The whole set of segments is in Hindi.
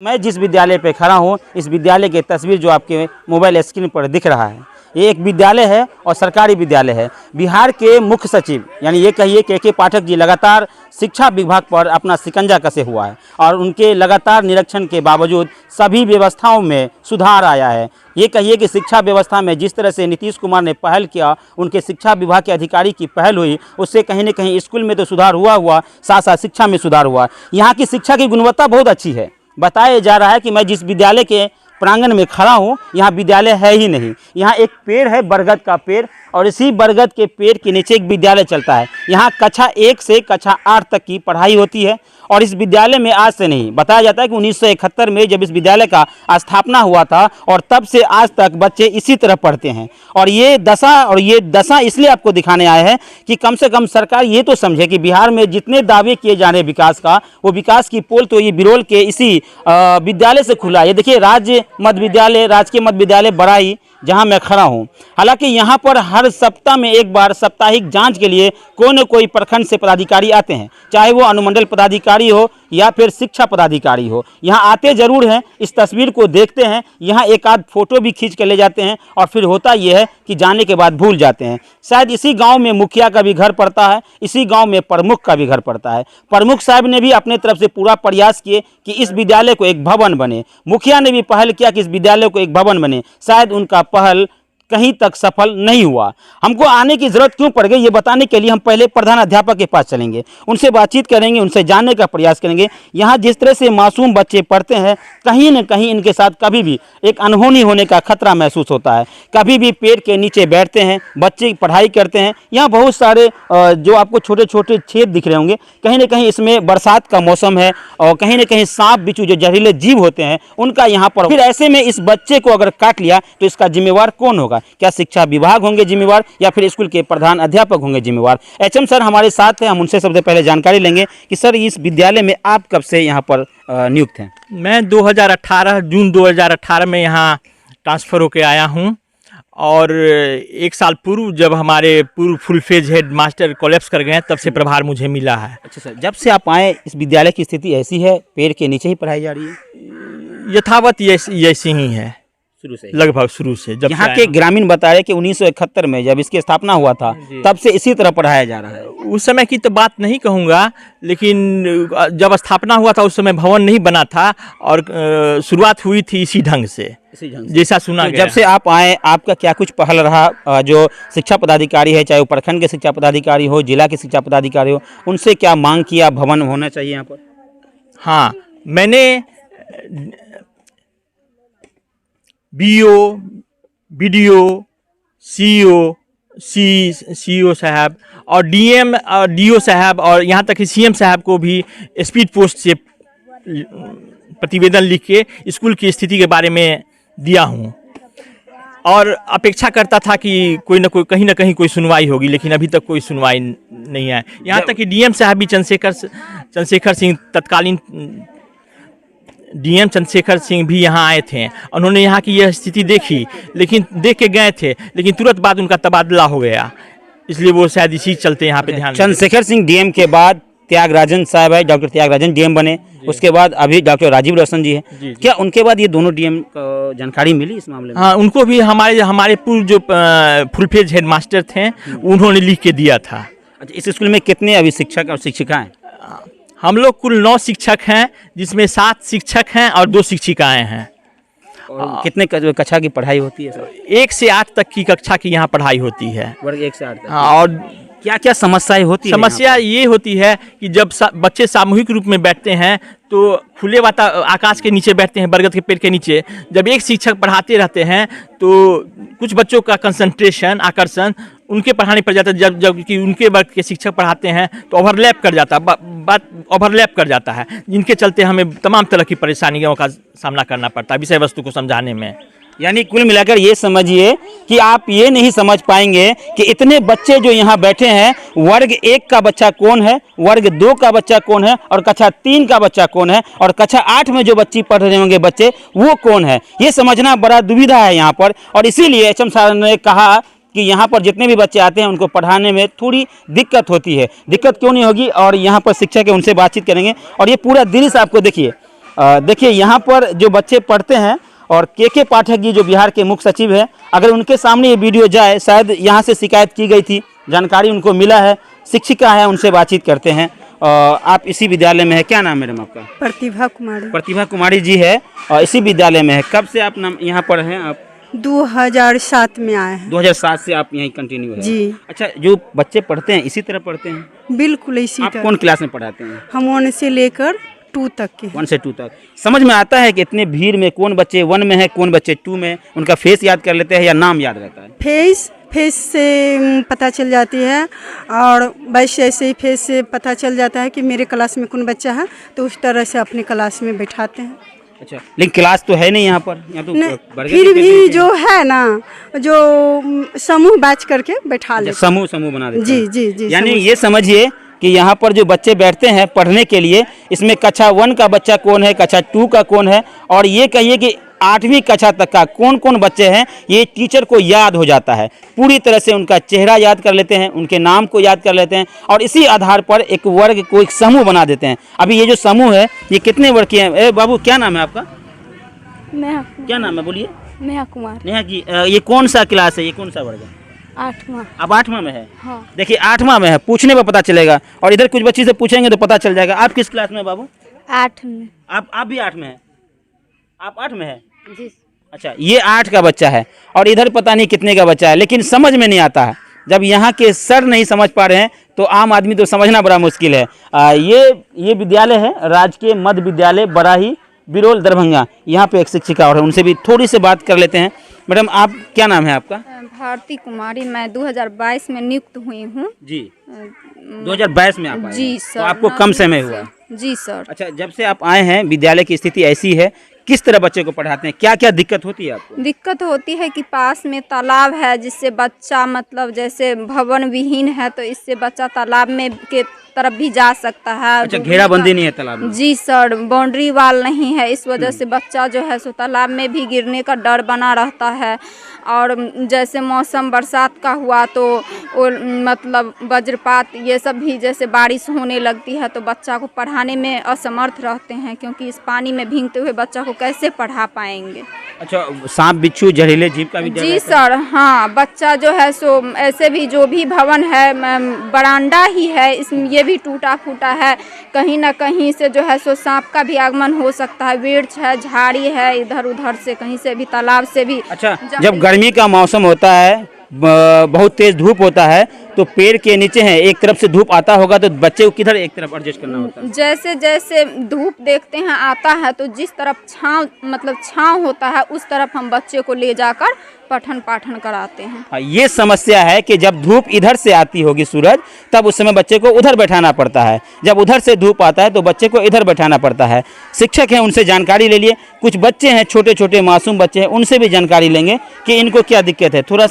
मैं जिस विद्यालय पे खड़ा हूँ, इस विद्यालय की तस्वीर जो आपके मोबाइल स्क्रीन पर दिख रहा है, ये एक विद्यालय है और सरकारी विद्यालय है। बिहार के मुख्य सचिव यानी ये कहिए के पाठक जी लगातार शिक्षा विभाग पर अपना शिकंजा कसे हुआ है और उनके लगातार निरीक्षण के बावजूद सभी व्यवस्थाओं में सुधार आया है। ये कहिए कि शिक्षा व्यवस्था में जिस तरह से नीतीश कुमार ने पहल किया, उनके शिक्षा विभाग के अधिकारी की पहल हुई, उससे कहीं न कहीं स्कूल में तो सुधार हुआ साथ साथ शिक्षा में सुधार हुआ। यहाँ की शिक्षा की गुणवत्ता बहुत अच्छी है। बताया जा रहा है कि मैं जिस विद्यालय के प्रांगण में खड़ा हूँ, यहाँ विद्यालय है ही नहीं। यहाँ एक पेड़ है, बरगद का पेड़, और इसी बरगद के पेड़ के नीचे एक विद्यालय चलता है। यहाँ कक्षा 1 से कक्षा 8 तक की पढ़ाई होती है और इस विद्यालय में आज से नहीं, बताया जाता है कि 1971 में जब इस विद्यालय का स्थापना हुआ था और तब से आज तक बच्चे इसी तरह पढ़ते हैं। और ये दशा इसलिए आपको दिखाने आए हैं कि कम से कम सरकार ये तो समझे कि बिहार में जितने दावे किए जा रहे विकास का, वो विकास की पोल तो ये बिरोल के इसी विद्यालय से खुला है। ये देखिए राजकीय मध्य विद्यालय बड़ाई, जहां मैं खड़ा हूं। हालांकि यहां पर हर सप्ताह में एक बार साप्ताहिक जांच के लिए कोई न कोई प्रखंड से पदाधिकारी आते हैं, चाहे वो अनुमंडल पदाधिकारी हो या फिर शिक्षा पदाधिकारी हो। यहाँ आते जरूर हैं, इस तस्वीर को देखते हैं, यहाँ एक आध फोटो भी खींच के ले जाते हैं और फिर होता यह है कि जाने के बाद भूल जाते हैं। शायद इसी गांव में मुखिया का भी घर पड़ता है, इसी गांव में प्रमुख का भी घर पड़ता है। प्रमुख साहब ने भी अपने तरफ से पूरा प्रयास किए कि इस विद्यालय को एक भवन बने। मुखिया ने भी पहल किया कि इस विद्यालय को एक भवन बने। शायद उनका पहल कहीं तक सफल नहीं हुआ। हमको आने की ज़रूरत क्यों पड़ गई, ये बताने के लिए हम पहले प्रधान अध्यापक के पास चलेंगे, उनसे बातचीत करेंगे, उनसे जानने का प्रयास करेंगे। यहाँ जिस तरह से मासूम बच्चे पढ़ते हैं, कहीं न कहीं इनके साथ कभी भी एक अनहोनी होने का खतरा महसूस होता है। कभी भी पेड़ के नीचे बैठते हैं, बच्चे पढ़ाई करते हैं। यहाँ बहुत सारे जो आपको छोटे छोटे छेद दिख रहे होंगे, कहीं न कहीं इसमें बरसात का मौसम है और कहीं न कहीं सांप बिच्छू जो जहरीले जीव होते हैं उनका यहाँ पर। फिर ऐसे में इस बच्चे को अगर काट लिया तो इसका जिम्मेवार कौन होगा? क्या शिक्षा विभाग होंगे जिम्मेवार या फिर स्कूल के प्रधान अध्यापक होंगे जिम्मेवार? एचएम सर हमारे साथ हैं, हम उनसे सबसे पहले जानकारी लेंगे कि सर इस विद्यालय में आप कब से यहाँ पर नियुक्त हैं? मैं जून 2018 में यहाँ ट्रांसफ़र होकर आया हूँ और एक साल पूर्व जब हमारे पूर्व full phase head master collapse कर गए तब से प्रभार मुझे मिला है। अच्छा सर, जब से आप आए इस विद्यालय की स्थिति ऐसी है, पेड़ के नीचे ही पढ़ाई जा रही है? यथावत ऐसी ही है शुरू से, लगभग शुरू से। जब यहाँ के ग्रामीण बता रहे कि 1971 में जब इसकी स्थापना हुआ था तब से इसी तरह पढ़ाया जा रहा है। उस समय की तो बात नहीं कहूँगा, लेकिन जब स्थापना हुआ था उस समय भवन नहीं बना था और शुरुआत हुई थी इसी ढंग से जैसा सुना गया। जब से आप आए आपका क्या कुछ पहल रहा? जो शिक्षा पदाधिकारी है, चाहे वो प्रखंड के शिक्षा पदाधिकारी हो, जिला के शिक्षा पदाधिकारी हो, उनसे क्या मांग किया भवन होना चाहिए यहाँ पर? हाँ, मैंने बीओ, बीडीओ, सीईओ साहब और डीएम और डीओ साहब और यहाँ तक कि सीएम साहब को भी स्पीड पोस्ट से प्रतिवेदन लिख के स्कूल की स्थिति के बारे में दिया हूँ और अपेक्षा करता था कि कोई ना कोई कहीं ना कहीं कोई सुनवाई होगी, लेकिन अभी तक कोई सुनवाई नहीं है। यहाँ तक कि डीएम साहब भी चंद्रशेखर सिंह, तत्कालीन डीएम चंद्रशेखर सिंह भी यहाँ आए थे। उन्होंने यहाँ की यह स्थिति देखी, लेकिन देख के गए थे, लेकिन तुरंत बाद उनका तबादला हो गया, इसलिए वो शायद इसी चलते यहाँ पे ध्यान। चंद्रशेखर सिंह डीएम के बाद त्यागराजन साहब है, डॉक्टर त्यागराजन डीएम बने, उसके बाद अभी डॉक्टर राजीव रोशन जी है। क्या उनके बाद ये दोनों डीएम को जानकारी मिली इस मामले में? हाँ, उनको भी हमारे पूर्व जो फुल फेज हेड मास्टर थे उन्होंने लिख के दिया था। अच्छा, इस स्कूल में कितने अभी शिक्षक और शिक्षिका हैं? हम लोग कुल 9 शिक्षक हैं, जिसमें 7 शिक्षक हैं और 2 शिक्षिकाएं हैं। और कितने कक्षा की पढ़ाई होती है सर? 1 से 8 तक की कक्षा की यहाँ पढ़ाई होती है। वर्ग 1 से 8 तक। हाँ, और क्या क्या समस्याएं होती है? समस्या ये होती है कि जब बच्चे सामूहिक रूप में बैठते हैं तो खुले आकाश के नीचे बैठते हैं, बरगद के पेड़ के नीचे। जब एक शिक्षक पढ़ाते रहते हैं तो कुछ बच्चों का कंसंट्रेशन, आकर्षण उनके पढ़ाने पर जाता है, जबकि उनके वर्ग के शिक्षक पढ़ाते हैं तो ओवरलैप कर जाता है, बात ओवरलैप कर जाता है, जिनके चलते हमें तमाम तरह की परेशानियों का सामना करना पड़ता है विषय वस्तु को समझाने में। यानी कुल मिलाकर ये समझिए कि आप ये नहीं समझ पाएंगे कि इतने बच्चे जो यहाँ बैठे हैं, वर्ग 1 का बच्चा कौन है, वर्ग 2 का बच्चा कौन है और कक्षा 3 का बच्चा कौन है और कक्षा 8 में जो बच्ची पढ़ रहे होंगे बच्चे वो कौन है, ये समझना बड़ा दुविधा है यहाँ पर। और इसीलिए एचएम साहब ने कहा कि यहाँ पर जितने भी बच्चे आते हैं उनको पढ़ाने में थोड़ी दिक्कत होती है। दिक्कत क्यों नहीं होगी, और यहाँ पर शिक्षक है उनसे बातचीत करेंगे। और ये पूरा दृश्य आपको देखिए, देखिए यहाँ पर जो बच्चे पढ़ते हैं और के पाठक जी जो बिहार के मुख्य सचिव है, अगर उनके सामने ये वीडियो जाए, शायद यहाँ से शिकायत की गई थी, जानकारी उनको मिला है, शिक्षिका है, उनसे बातचीत करते हैं। आप इसी विद्यालय में है, क्या नाम मैडम आपका? प्रतिभा कुमारी। प्रतिभा कुमारी जी है और इसी विद्यालय में है। कब से आप नाम यहाँ पर हैं आप? 2007 में आए हैं 2007 से आप यहीं कंटिन्यू है? जी। अच्छा, जो बच्चे पढ़ते हैं इसी तरह पढ़ते हैं? बिल्कुल इसी आप तरह। कौन क्लास में पढ़ाते हैं? हम 1 से लेकर 2 तक के हैं। 1 से 2 तक। समझ में आता है कि इतने भीड़ में कौन बच्चे 1 में है, कौन बच्चे 2 में, उनका फेस याद कर लेते हैं या नाम याद रहता है? फेस से पता चल जाती है, और वैसे ऐसे ही फेस से पता चल जाता है कि मेरे क्लास में कौन बच्चा है, तो उस तरह से अपने क्लास में बैठाते हैं। अच्छा, लेकिन क्लास तो है नहीं यहाँ पर, यहाँ तो बरगद फिर के भी पेड़ जो है ना, जो समूह बैच करके बैठा लेते समूह बना देते हैं। जी जी जी। यानी समूह। ये समझिए कि यहाँ पर जो बच्चे बैठते हैं पढ़ने के लिए, इसमें कक्षा 1 का बच्चा कौन है, कक्षा 2 का कौन है, और ये कहिए कि 8वीं कक्षा तक का कौन कौन बच्चे हैं, ये टीचर को याद हो जाता है। पूरी तरह से उनका चेहरा याद कर लेते हैं, उनके नाम को याद कर लेते हैं, और इसी आधार पर एक वर्ग को एक समूह बना देते हैं। अभी ये जो समूह है ये कितने वर्ग के हैं? बाबू क्या नाम है आपका? नेहा। क्या नाम है, बोलिए। नेहा कुमार। नेहा जी, ये कौन सा क्लास है, ये कौन सा वर्ग है? 8वां। अब 8वां में है? हाँ। देखिए 8वां में है, पूछने पर पता चलेगा, और इधर कुछ बच्ची से पूछेंगे तो पता चल जाएगा। आप किस क्लास में बाबू? 8 में। आप भी 8 में है? आप 8 में है? जी। अच्छा, ये 8 का बच्चा है और इधर पता नहीं कितने का बच्चा है, लेकिन समझ में नहीं आता है। जब यहाँ के सर नहीं समझ पा रहे हैं तो आम आदमी तो समझना बड़ा मुश्किल है। ये विद्यालय है राजकीय मध्य विद्यालय बराही बिरोल दरभंगा। यहाँ पे एक शिक्षिका और है, उनसे भी थोड़ी सी बात कर लेते हैं। मैडम, आप क्या नाम है आपका? भारती कुमारी। मैं 2022 में नियुक्त हुई हूँ। जी। 2022 में आप आए? जी हैं। सर। तो आपको कम समय हुआ? जी सर। अच्छा, जब से आप आए हैं विद्यालय की स्थिति ऐसी है, किस तरह बच्चे को पढ़ाते हैं, क्या क्या दिक्कत होती है आपको? दिक्कत होती है कि पास में तालाब है, जिससे बच्चा मतलब जैसे भवन विहीन है, तो इससे बच्चा तालाब में के तरफ भी जा सकता है। अच्छा, घेराबंदी नहीं है तालाब में? जी सर, बाउंड्री वाल नहीं है, इस वजह से बच्चा जो है सो तालाब में भी गिरने का डर बना रहता है। और जैसे मौसम बरसात का हुआ तो मतलब वज्रपात ये सब भी जैसे बारिश होने लगती है तो बच्चा को पढ़ाने में असमर्थ रहते हैं, क्योंकि इस पानी में भीगते हुए बच्चा को कैसे पढ़ा पाएंगे। अच्छा, सांप बिच्छू जहरीले जीव का भी डर जी रहता है? सर, हाँ। बच्चा जो है सो ऐसे भी जो भी भवन है बरामदा ही है, इसमें ये भी टूटा फूटा है, कहीं ना कहीं से जो है सो सांप का भी आगमन हो सकता है। वृक्ष है, झाड़ी है, इधर उधर से कहीं से भी, तालाब से भी। अच्छा, जब गर्मी का मौसम होता है, बहुत तेज धूप होता है, तो पेड़ के नीचे है, एक तरफ से धूप आता होगा तो बच्चे को किधर एक तरफ एडजस्ट करना होता है? जैसे जैसे धूप देखते हैं आता है तो जिस तरफ छांव मतलब छांव होता है उस तरफ हम बच्चे को ले जाकर पठन पाठन कराते हैं। हाँ, ये समस्या है कि जब धूप इधर से आती होगी सूरज, तब उस समय बच्चे को उधर बैठाना पड़ता है, जब उधर से धूप आता है तो बच्चे को इधर बैठाना पड़ता है। शिक्षक हैं, उनसे जानकारी ले लिए। कुछ बच्चे हैं, छोटे छोटे मासूम बच्चे हैं, उनसे भी जानकारी लेंगे कि इनको क्या दिक्कत है। थोड़ा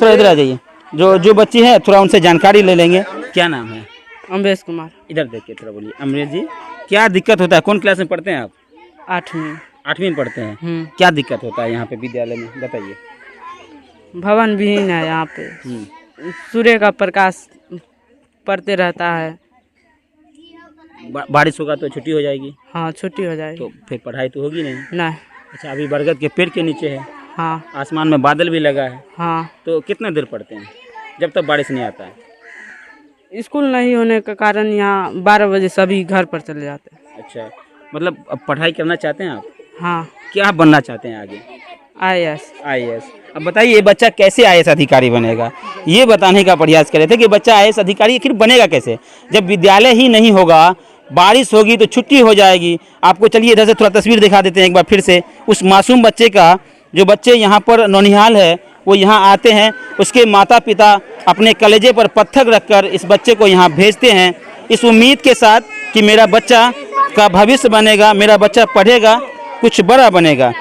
इधर आ जाइए, जो बच्ची है थोड़ा उनसे जानकारी ले लेंगे। क्या नाम है? अमरेश कुमार। इधर देखिए, थोड़ा बोलिए। अमरेश जी, क्या दिक्कत होता है? कौन क्लास में पढ़ते हैं आप? 8वीं। 8वीं में पढ़ते हैं। क्या दिक्कत होता है यहाँ पे विद्यालय में, बताइए। भवन विहीन है यहाँ पे, सूर्य का प्रकाश पड़ते रहता है। बारिश होगा तो छुट्टी हो जाएगी? हाँ, छुट्टी हो जाएगी। तो फिर पढ़ाई तो होगी नहीं? नहीं। अच्छा, अभी बरगद के पेड़ के नीचे है। हाँ। आसमान में बादल भी लगा है। हाँ। तो कितना देर पढ़ते हैं जब तक बारिश नहीं आता है? स्कूल नहीं होने के कारण यहाँ 12 बजे सभी घर पर चले जाते हैं। अच्छा, मतलब अब पढ़ाई करना चाहते हैं आप? हाँ। क्या बनना चाहते हैं आगे? IAS। अब बताइए, ये बच्चा कैसे IAS अधिकारी बनेगा, ये बताने का प्रयास कर रहे थे कि बच्चा IAS अधिकारी आखिर बनेगा कैसे, जब विद्यालय ही नहीं होगा, बारिश होगी तो छुट्टी हो जाएगी। आपको चलिए इधर से थोड़ा तस्वीर दिखा देते हैं एक बार फिर से, उस मासूम बच्चे का। जो बच्चे यहाँ पर नौनिहाल है वो यहाँ आते हैं, उसके माता पिता अपने कलेजे पर पत्थर रखकर इस बच्चे को यहाँ भेजते हैं, इस उम्मीद के साथ कि मेरा बच्चा का भविष्य बनेगा, मेरा बच्चा पढ़ेगा, कुछ बड़ा बनेगा।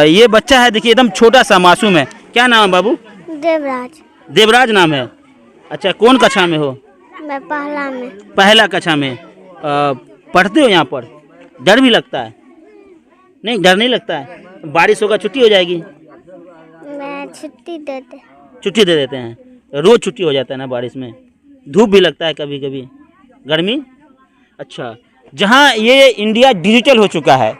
ये बच्चा है, देखिए एकदम छोटा सा मासूम है। क्या नाम है बाबू? देवराज। देवराज नाम है। अच्छा, कौन कक्षा में हो? मैं पहला में। पहला कक्षा में। पढ़ते हो यहाँ पर? डर भी लगता है? नहीं, डर नहीं लगता है। बारिश होगा छुट्टी हो जाएगी? मैं छुट्टी छुट्टी दे देते हैं। रोज छुट्टी हो जाता है ना बारिश में? धूप भी लगता है कभी कभी, गर्मी? अच्छा, जहां ये इंडिया डिजिटल हो चुका है।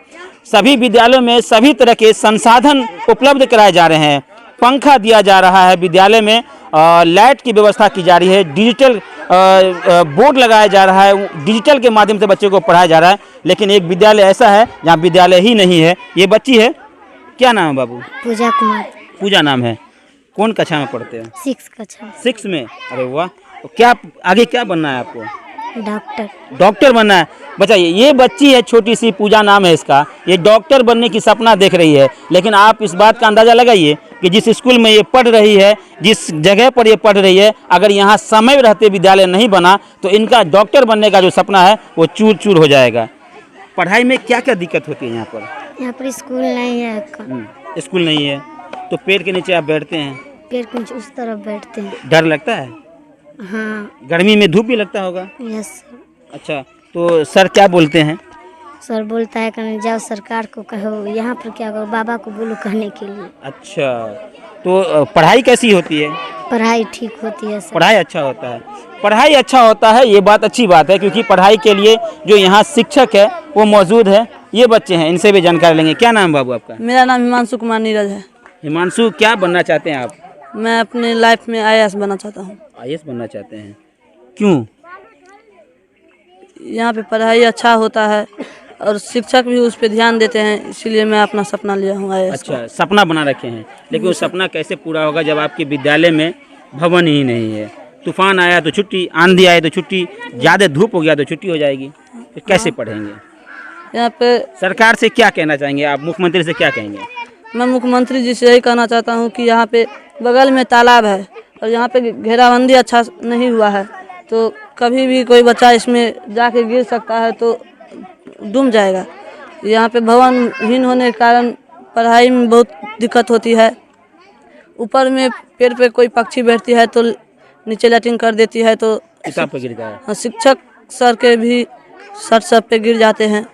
सभी विद्यालयों में सभी तरह के संसाधन उपलब्ध कराए जा रहे हैं, पंखा दिया जा रहा है विद्यालय में, लाइट की व्यवस्था की जा रही है, डिजिटल बोर्ड लगाया जा रहा है, डिजिटल के माध्यम से बच्चों को पढ़ाया जा रहा है। लेकिन एक विद्यालय ऐसा है जहाँ विद्यालय ही नहीं है। ये बच्ची है, क्या नाम है बाबू? पूजा कुमार। पूजा नाम है। कौन कक्षा में पढ़ते हैं? 6 कक्षा। 6 में। अरे वाह, तो क्या आगे क्या बनना है आपको? डॉक्टर। डॉक्टर बनना है। बताइए, ये बच्ची है छोटी सी, पूजा नाम है इसका, ये डॉक्टर बनने की सपना देख रही है। लेकिन आप इस बात का अंदाज़ा लगाइए कि जिस स्कूल में ये पढ़ रही है, जिस जगह पर ये पढ़ रही है, अगर यहाँ समय रहते विद्यालय नहीं बना तो इनका डॉक्टर बनने का जो सपना है वो चूर चूर हो जाएगा। पढ़ाई में क्या क्या दिक्कत होती है यहाँ पर? यहाँ पर स्कूल नहीं है। स्कूल नहीं है तो पेड़ के नीचे आप बैठते हैं? पेड़ के नीचे उस तरफ बैठते हैं। डर लगता है? हाँ। गर्मी में धूप भी लगता होगा? यस। अच्छा, तो सर क्या बोलते हैं? सर बोलता है कि जाओ सरकार को कहो, यहाँ पर क्या कहो, बाबा को बोलो कहने के लिए। अच्छा, तो पढ़ाई कैसी होती है? पढ़ाई ठीक होती है सर। पढ़ाई अच्छा होता है। पढ़ाई अच्छा होता है, ये बात अच्छी बात है, क्योंकि पढ़ाई के लिए जो यहाँ शिक्षक है वो मौजूद है। ये बच्चे हैं, इनसे भी जानकारी लेंगे। क्या नाम बाबू आपका? मेरा नाम हिमांशु कुमार नीरज है। हिमांशु, क्या बनना चाहते हैं आप? मैं अपने लाइफ में IAS बनना चाहता हूँ। IAS बनना चाहते हैं, क्यों? यहाँ पे पढ़ाई अच्छा होता है और शिक्षक भी उस पर ध्यान देते हैं, इसीलिए मैं अपना सपना लिया हूँ IAS। अच्छा, सपना बना रखे हैं, लेकिन वो सपना कैसे पूरा होगा जब आपके विद्यालय में भवन ही नहीं है? तूफान आया तो छुट्टी, आंधी आए तो छुट्टी, ज़्यादा धूप हो गया तो छुट्टी हो जाएगी, फिर कैसे पढ़ेंगे? यहाँ पे सरकार से क्या कहना चाहेंगे आप? मुख्यमंत्री से क्या कहेंगे? मैं मुख्यमंत्री जी से यही कहना चाहता हूँ कि यहाँ पे बगल में तालाब है और यहाँ पे घेराबंदी अच्छा नहीं हुआ है, तो कभी भी कोई बच्चा इसमें जाके गिर सकता है तो डूब जाएगा। यहाँ पे भवनहीन होने के कारण पढ़ाई में बहुत दिक्कत होती है। ऊपर में पेड़ पे कोई पक्षी बैठती है तो नीचे लैट्रिन कर देती है तो किताब पे गिरता है, हाँ, शिक्षक सर के भी सर सब पे गिर जाते हैं,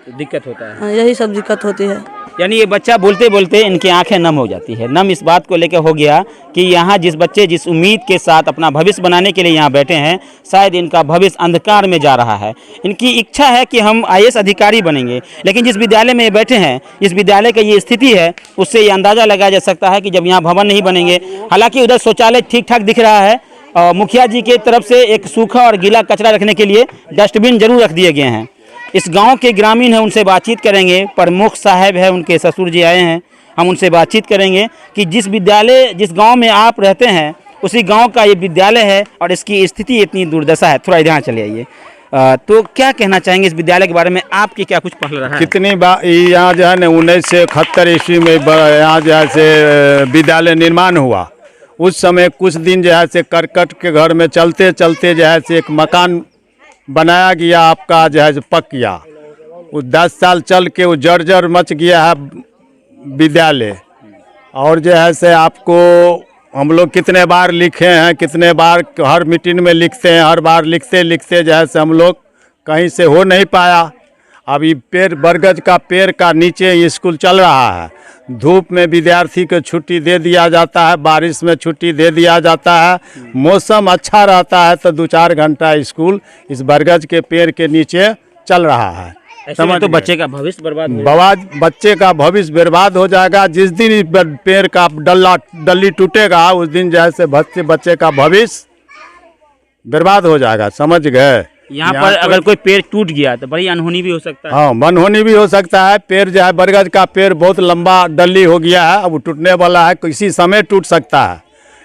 तो दिक्कत होता है। हाँ, यही सब दिक्कत होती है। यानी ये बच्चा बोलते बोलते इनकी आंखें नम हो जाती है। नम इस बात को लेकर हो गया कि यहाँ जिस बच्चे जिस उम्मीद के साथ अपना भविष्य बनाने के लिए यहाँ बैठे हैं, शायद इनका भविष्य अंधकार में जा रहा है। इनकी इच्छा है कि हम IAS अधिकारी बनेंगे, लेकिन जिस विद्यालय में ये बैठे हैं, जिस विद्यालय का ये स्थिति है, उससे ये अंदाज़ा लगाया जा सकता है कि जब यहाँ भवन नहीं बनेंगे। हालाँकि उधर शौचालय ठीक ठाक दिख रहा है और मुखिया जी की तरफ से एक सूखा और गीला कचरा रखने के लिए डस्टबिन जरूर रख दिए गए हैं। इस गांव के ग्रामीण हैं, उनसे बातचीत करेंगे। प्रमुख साहब है, उनके ससुर जी आए हैं, हम उनसे बातचीत करेंगे कि जिस विद्यालय जिस गांव में आप रहते हैं उसी गांव का ये विद्यालय है और इसकी स्थिति इतनी दुर्दशा है। थोड़ा यहाँ चले आइए। तो क्या कहना चाहेंगे इस विद्यालय के बारे में? आपकी क्या कुछ पहल रहा है? कितनी बार यहाँ जो है ना 1971 ईस्वी में यहाँ जो है से विद्यालय निर्माण हुआ। उस समय कुछ दिन जो है से करकट के घर में चलते चलते जो है से एक मकान बनाया गया, आपका जो है पक गया। वो 10 साल चल के वो जर्जर मच गया है विद्यालय। और जो है से आपको हम लोग कितने बार लिखे हैं, कितने बार हर मीटिंग में लिखते हैं, हर बार लिखते लिखते जो है से हम लोग कहीं से हो नहीं पाया। अभी पेड़ बरगद का पेड़ का नीचे स्कूल चल रहा है। धूप में विद्यार्थी को छुट्टी दे दिया जाता है, बारिश में छुट्टी दे दिया जाता है। मौसम अच्छा रहता है तो 2-4 घंटा स्कूल इस बरगद के पेड़ के नीचे चल रहा है। ऐसे में तो बच्चे का भविष्य बर्बाद हो बच्चे का भविष्य बर्बाद हो जाएगा। जिस दिन इस पेड़ का डल्ली टूटेगा उस दिन जैसे बच्चे का भविष्य बर्बाद हो जाएगा, समझ गए? यहाँ पर अगर कोई पेड़ टूट गया तो बड़ी अनहोनी भी हो सकता है। हाँ, मनहोनी भी हो सकता है। पेड़ जो है बरगद का पेड़ बहुत लंबा डल्ली हो गया है, अब टूटने वाला है, किसी समय टूट सकता है।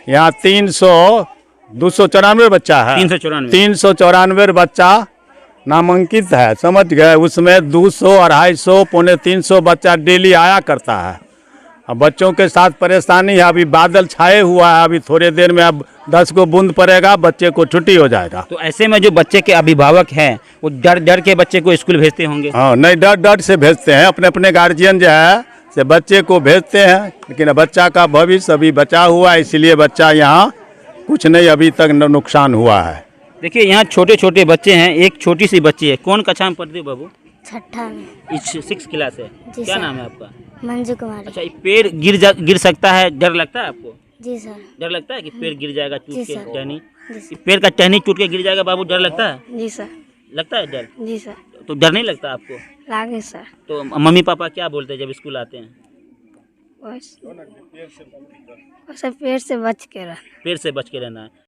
यहाँ 294 बच्चा है, 394 बच्चा नामांकित है, समझ गए? उसमें 200, 250, 250 बच्चा डेली आया करता है। अब बच्चों के साथ परेशानी है। अभी बादल छाए हुआ है, अभी थोड़े देर में अब 10 को बूंद पड़ेगा, बच्चे को छुट्टी हो जाएगा। तो ऐसे में जो बच्चे के अभिभावक हैं वो डर डर के बच्चे को स्कूल भेजते होंगे? हाँ, नहीं, डर डर से भेजते हैं। अपने अपने गार्जियन जो है से बच्चे को भेजते हैं, लेकिन बच्चा का भविष्य अभी बचा हुआ है, इसलिए बच्चा यहाँ कुछ नहीं अभी तक नुकसान हुआ है। देखिए, यहाँ छोटे छोटे बच्चे हैं। एक छोटी सी बच्ची है। कौन कक्षा में पढ़ती हो बाबू? 6ठा में। 6 क्लास है। जी क्या सर। नाम है आपका? मंजू कुमारी। अच्छा, ये पेड़ गिर सकता है, डर लगता है आपको? जी सर। डर लगता है कि पेड़ गिर जाएगा टूट जी के? सर। टहनी जी सर। पेड़ का टहनी टूट के गिर जाएगा बाबू, डर लगता है? जी सर। लगता है डर? जी सर। तो डर नहीं लगता आपको? लागे सर। तो मम्मी पापा क्या बोलते हैं जब स्कूल आते हैं? बस पेड़ से बच के रह। पेड़ से बच के रहना है।